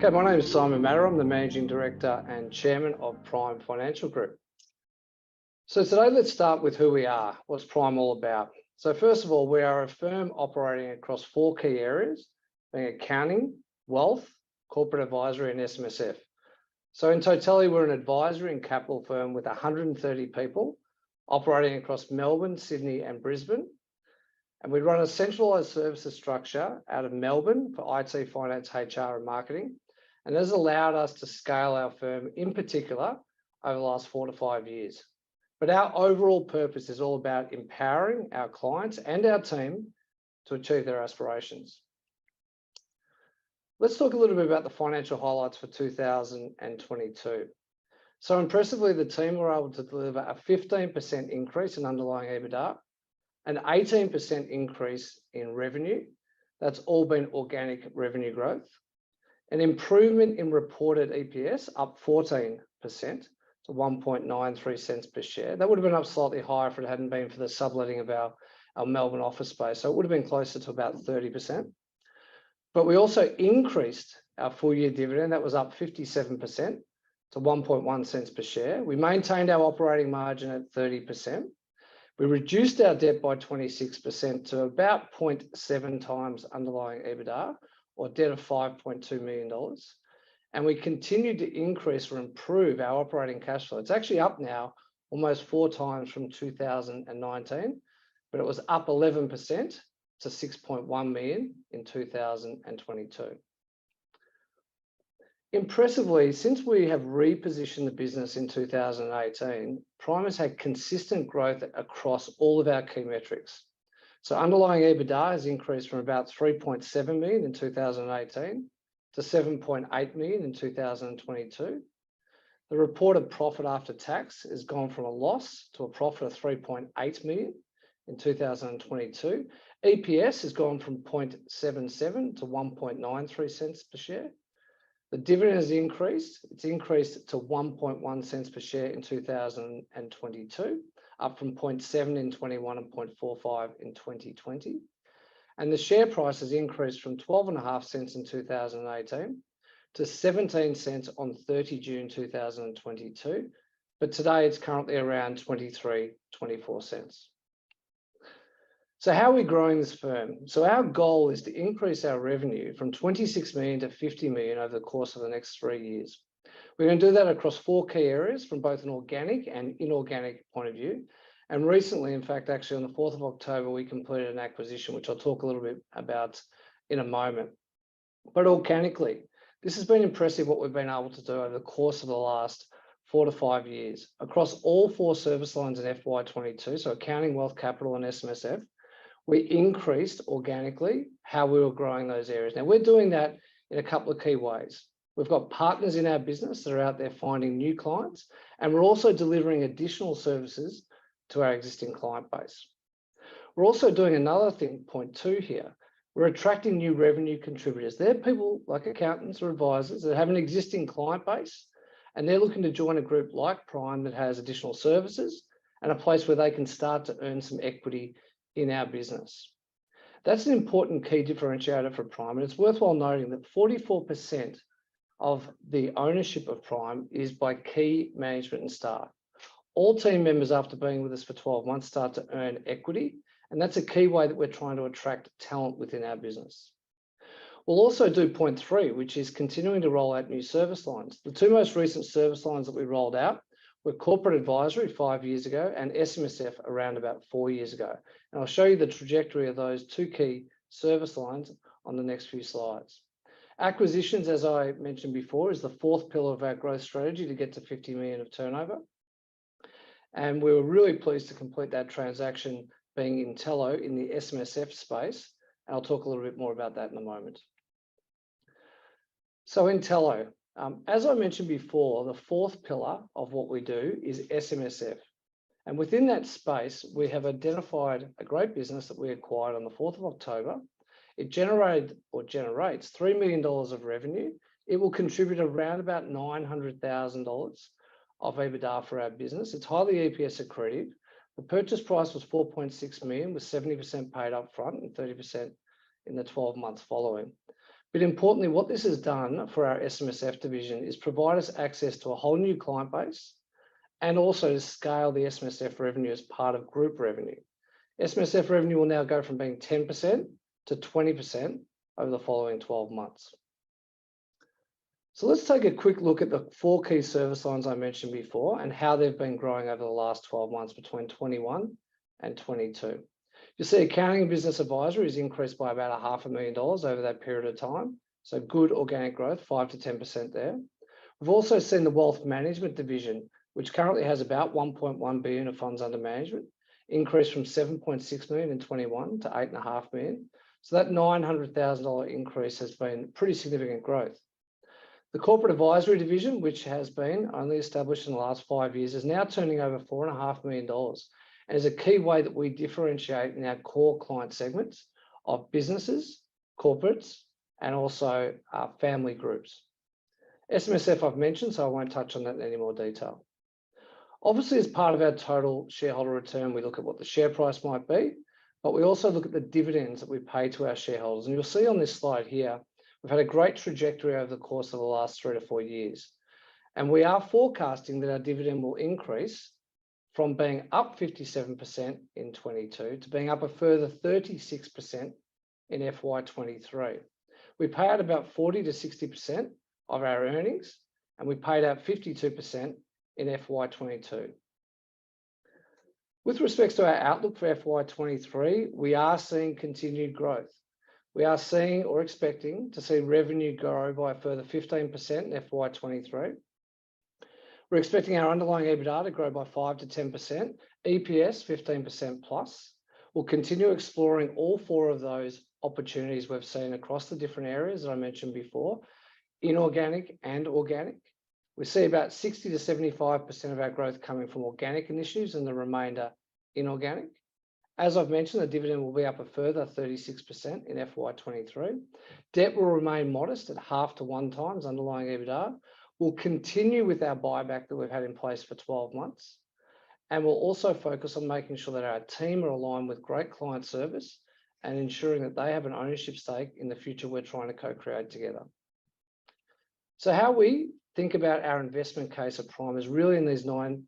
Okay, my name is Simon Matter. I'm the Managing Director and Chairman of Prime Financial Group. So today, let's start with who we are. What's Prime all about? So first of all, we are a firm operating across 4 key areas, being accounting, wealth, corporate advisory, and SMSF. So in totality, we're an advisory and capital firm with 130 people operating across Melbourne, Sydney, and Brisbane. And we run a centralised services structure out of Melbourne for IT, finance, HR, and marketing. And this has allowed us to scale our firm in particular over the last 4 to 5 years. But our overall purpose is all about empowering our clients and our team to achieve their aspirations. Let's talk a little bit about the financial highlights for 2022. So impressively, the team were able to deliver a 15% increase in underlying EBITDA, an 18% increase in revenue. That's all been organic revenue growth. An improvement in reported EPS, up 14% to 1.93 cents per share. That would have been up slightly higher if it hadn't been for the subletting of our Melbourne office space. So it would have been closer to about 30%. But we also increased our full year dividend. That was up 57% to 1.1 cents per share. We maintained our operating margin at 30%. We reduced our debt by 26% to about 0.7 times underlying EBITDA, or debt of $5.2 million. And we continued to increase or improve our operating cash flow. It's actually up now almost 4 times from 2019, but it was up 11% to 6.1 million in 2022. Impressively, since we have repositioned the business in 2018, Prime has had consistent growth across all of our key metrics. So underlying EBITDA has increased from about 3.7 million in 2018 to 7.8 million in 2022. The reported profit after tax has gone from a loss to a profit of 3.8 million in 2022. EPS has gone from 0.77 to 1.93 cents per share. The dividend has increased. It's increased to 1.1 cents per share in 2022, up from 0.7 in 21 and 0.45 in 2020. And the share price has increased from 12.5 cents in 2018 to 17 cents on 30 June 2022. But today it's currently around 24 cents. So how are we growing this firm? So our goal is to increase our revenue from 26 million to 50 million over the course of the next 3 years. We're going to do that across 4 key areas from both an organic and inorganic point of view. And recently, in fact, actually on the 4th of October, we completed an acquisition, which I'll talk a little bit about in a moment. But organically, this has been impressive what we've been able to do over the course of the last 4 to 5 years. Across all 4 service lines in FY22, so accounting, wealth, capital, and SMSF, we increased organically how we were growing those areas. Now, we're doing that in a couple of key ways. We've got partners in our business that are out there finding new clients, and we're also delivering additional services to our existing client base. We're also doing another thing, point 2 here. We're attracting new revenue contributors. They're people like accountants or advisors that have an existing client base, and they're looking to join a group like Prime that has additional services and a place where they can start to earn some equity in our business. That's an important key differentiator for Prime, and it's worthwhile noting that 44% of the ownership of Prime is by key management and staff. All team members after being with us for 12 months start to earn equity, and that's a key way that we're trying to attract talent within our business. We'll also do point 3, which is continuing to roll out new service lines. The 2 most recent service lines that we rolled out were corporate advisory 5 years ago and SMSF around about 4 years ago. And I'll show you the trajectory of those 2 key service lines on the next few slides. Acquisitions, as I mentioned before, is the 4th pillar of our growth strategy to get to 50 million of turnover. And we were really pleased to complete that transaction being Intello in the SMSF space. And I'll talk a little bit more about that in a moment. So Intello, as I mentioned before, the 4th pillar of what we do is SMSF. And within that space, we have identified a great business that we acquired on the 4th of October. It generates $3 million of revenue. It will contribute around about $900,000 of EBITDA for our business. It's highly EPS accretive. The purchase price was 4.6 million, with 70% paid up front and 30% in the 12 months following. But importantly, what this has done for our SMSF division is provide us access to a whole new client base and also to scale the SMSF revenue as part of group revenue. SMSF revenue will now go from being 10% to 20% over the following 12 months. So let's take a quick look at the 4 key service lines I mentioned before and how they've been growing over the last 12 months between 21 and 22. You see accounting and business advisory has increased by about $500,000 over that period of time. So good organic growth, 5 to 10% there. We've also seen the wealth management division, which currently has about 1.1 billion of funds under management, increase from 7.6 million in 21 to 8.5 million. So that $900,000 increase has been pretty significant growth. The corporate advisory division, which has been only established in the last 5 years, is now turning over $4.5 million and is a key way that we differentiate in our core client segments of businesses, corporates, and also family groups. SMSF I've mentioned, so I won't touch on that in any more detail. Obviously, as part of our total shareholder return, we look at what the share price might be, but we also look at the dividends that we pay to our shareholders. And you'll see on this slide here, we've had a great trajectory over the course of the last 3 to 4 years. And we are forecasting that our dividend will increase from being up 57% in 22 to being up a further 36% in FY23. We pay out about 40 to 60% of our earnings, and we paid out 52% in FY22. With respect to our outlook for FY23, we are seeing continued growth. We are seeing or expecting to see revenue grow by a further 15% in FY23. We're expecting our underlying EBITDA to grow by 5 to 10%, EPS 15% plus. We'll continue exploring all 4 of those opportunities we've seen across the different areas that I mentioned before, inorganic and organic. We see about 60 to 75% of our growth coming from organic initiatives and the remainder inorganic. As I've mentioned, the dividend will be up a further 36% in FY23. Debt will remain modest at 0.5 to 1 times underlying EBITDA. We'll continue with our buyback that we've had in place for 12 months. And we'll also focus on making sure that our team are aligned with great client service and ensuring that they have an ownership stake in the future we're trying to co-create together. So how we think about our investment case at Prime is really in these 9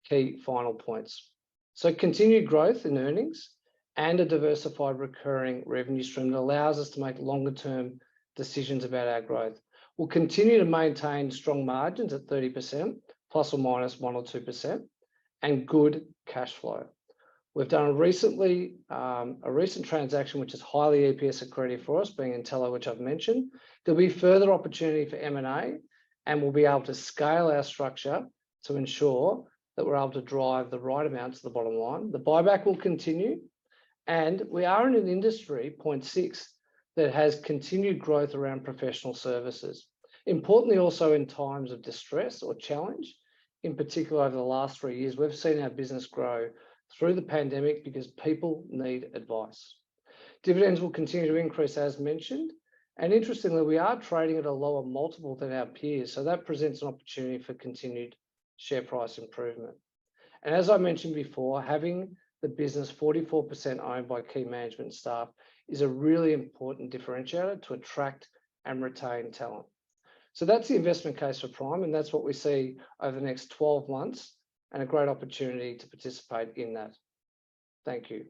key final points. So continued growth in earnings and a diversified recurring revenue stream that allows us to make longer term decisions about our growth. We'll continue to maintain strong margins at 30%, plus or minus 1 or 2%, and good cash flow. We've done a recent transaction which is highly EPS accretive for us, being Intello, which I've mentioned. There'll be further opportunity for M&A, and we'll be able to scale our structure to ensure that we're able to drive the right amounts to the bottom line. The buyback will continue, and we are in an industry, point 6, that has continued growth around professional services. Importantly, also in times of distress or challenge, in particular over the last 3 years, we've seen our business grow through the pandemic because people need advice. Dividends will continue to increase as mentioned. And interestingly, we are trading at a lower multiple than our peers. So that presents an opportunity for continued share price improvement. And as I mentioned before, having the business 44% owned by key management staff is a really important differentiator to attract and retain talent. So that's the investment case for Prime, and that's what we see over the next 12 months and a great opportunity to participate in that. Thank you.